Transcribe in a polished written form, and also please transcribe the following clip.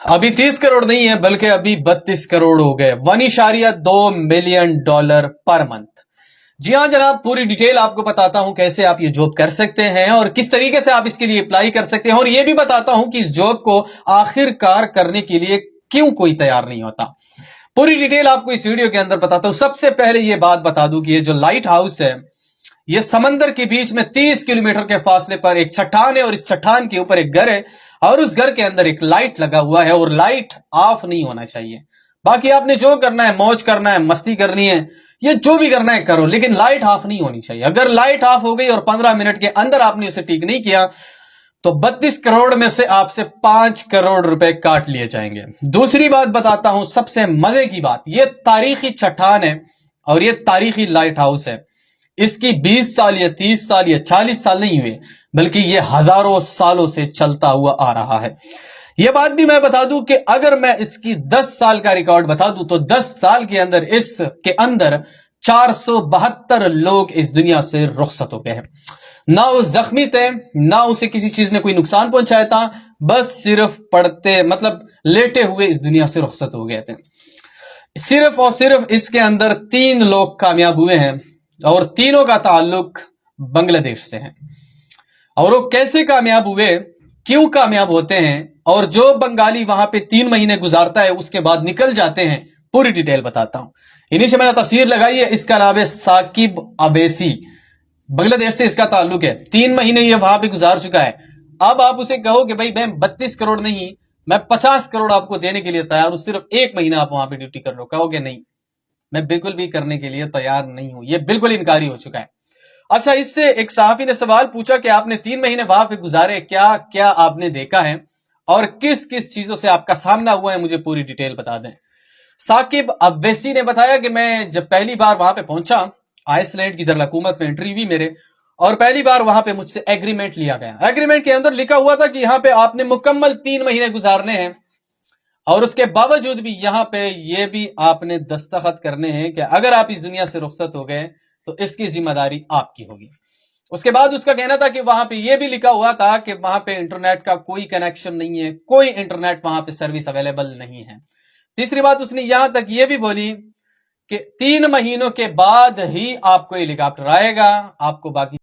ابھی 30 کروڑ نہیں ہے بلکہ ابھی 32 کروڑ ہو گئے، 1.2 ملین ڈالر پر منتھ۔ جی ہاں جناب، پوری ڈیٹیل آپ کو بتاتا ہوں کیسے آپ یہ جاب کر سکتے ہیں اور کس طریقے سے آپ اس کے لیے اپلائی کر سکتے ہیں، اور یہ بھی بتاتا ہوں کہ اس جاب کو آخر کار کرنے کے لیے کیوں کوئی تیار نہیں ہوتا۔ پوری ڈیٹیل آپ کو اس ویڈیو کے اندر بتاتا ہوں۔ سب سے پہلے یہ بات بتا دوں کہ یہ جو لائٹ ہاؤس ہے یہ سمندر کے بیچ میں 30 کلومیٹر کے فاصلے پر ایک چٹان ہے، اور اس چٹان کے اوپر ایک گھر ہے، اور اس گھر کے اندر ایک لائٹ لگا ہوا ہے، اور لائٹ آف نہیں ہونا چاہیے۔ باقی آپ نے جو کرنا ہے، موج کرنا ہے، مستی کرنی ہے، یہ جو بھی کرنا ہے کرو، لیکن لائٹ آف نہیں ہونی چاہیے۔ اگر لائٹ آف ہو گئی اور 15 منٹ کے اندر آپ نے اسے ٹھیک نہیں کیا تو 32 کروڑ میں سے آپ سے 5 کروڑ روپے کاٹ لیے جائیں گے۔ دوسری بات بتاتا ہوں، سب سے مزے کی بات، یہ تاریخی چٹان ہے اور یہ تاریخی لائٹ ہاؤس ہے۔ اس کی 20 سال یا 30 سال یا 40 سال نہیں ہوئے، بلکہ یہ ہزاروں سالوں سے چلتا ہوا آ رہا ہے۔ یہ بات بھی میں بتا دوں کہ اگر میں اس کی 10 سال کا ریکارڈ بتا دوں تو 10 سال کے اندر اس کے اندر 472 لوگ اس دنیا سے رخصت ہو گئے ہیں۔ نہ وہ زخمی تھے، نہ اسے کسی چیز نے کوئی نقصان پہنچایا تھا، بس صرف لیٹے ہوئے اس دنیا سے رخصت ہو گئے تھے۔ صرف اور صرف اس کے اندر 3 لوگ کامیاب ہوئے ہیں، اور تینوں کا تعلق بنگلہ دیش سے ہے۔ اور وہ کیسے کامیاب ہوئے، کیوں کامیاب ہوتے ہیں، اور جو بنگالی وہاں پہ 3 مہینے گزارتا ہے اس کے بعد نکل جاتے ہیں، پوری ڈیٹیل بتاتا ہوں۔ انہی سے میں نے تصویر لگائی ہے، اس کا نام ہے ثاقب اویسی، بنگلہ دیش سے اس کا تعلق ہے۔ 3 مہینے یہ وہاں پہ گزار چکا ہے۔ اب آپ اسے کہو کہ بھائی میں 32 کروڑ نہیں، میں 50 کروڑ آپ کو دینے کے لیے تیار ہوں، صرف 1 مہینہ آپ وہاں پہ ڈیوٹی کر لو، کہو گے نہیں، میں بالکل بھی کرنے کے لیے تیار نہیں ہوں۔ یہ بالکل انکاری ہو چکا ہے۔ اچھا، اس سے ایک صحافی نے سوال پوچھا کہ آپ نے 3 مہینے وہاں پہ گزارے، کیا آپ نے دیکھا ہے اور کس کس چیزوں سے آپ کا سامنا ہوا ہے، مجھے پوری ڈیٹیل بتا دیں۔ ثاقب اویسی نے بتایا کہ میں جب پہلی بار وہاں پہ پہنچا، آئس لینڈ کی دارالحکومت میں انٹری ہوئی میرے، اور پہلی بار وہاں پہ مجھ سے ایگریمنٹ لیا گیا۔ ایگریمنٹ کے اندر لکھا ہوا تھا کہ یہاں پہ آپ نے مکمل 3 مہینے گزارنے ہیں، اور اس کے باوجود بھی یہاں پہ یہ بھی آپ نے دستخط کرنے ہیں کہ اگر آپ اس دنیا سے رخصت ہو گئے تو اس کی ذمہ داری آپ کی ہوگی۔ اس کے بعد اس کا کہنا تھا کہ وہاں پہ یہ بھی لکھا ہوا تھا کہ وہاں پہ انٹرنیٹ کا کوئی کنیکشن نہیں ہے، کوئی انٹرنیٹ وہاں پہ سروس اویلیبل نہیں ہے۔ تیسری بات اس نے یہاں تک یہ بھی بولی کہ 3 مہینوں کے بعد ہی آپ کو ہیلی کاپٹر آئے گا، آپ کو باقی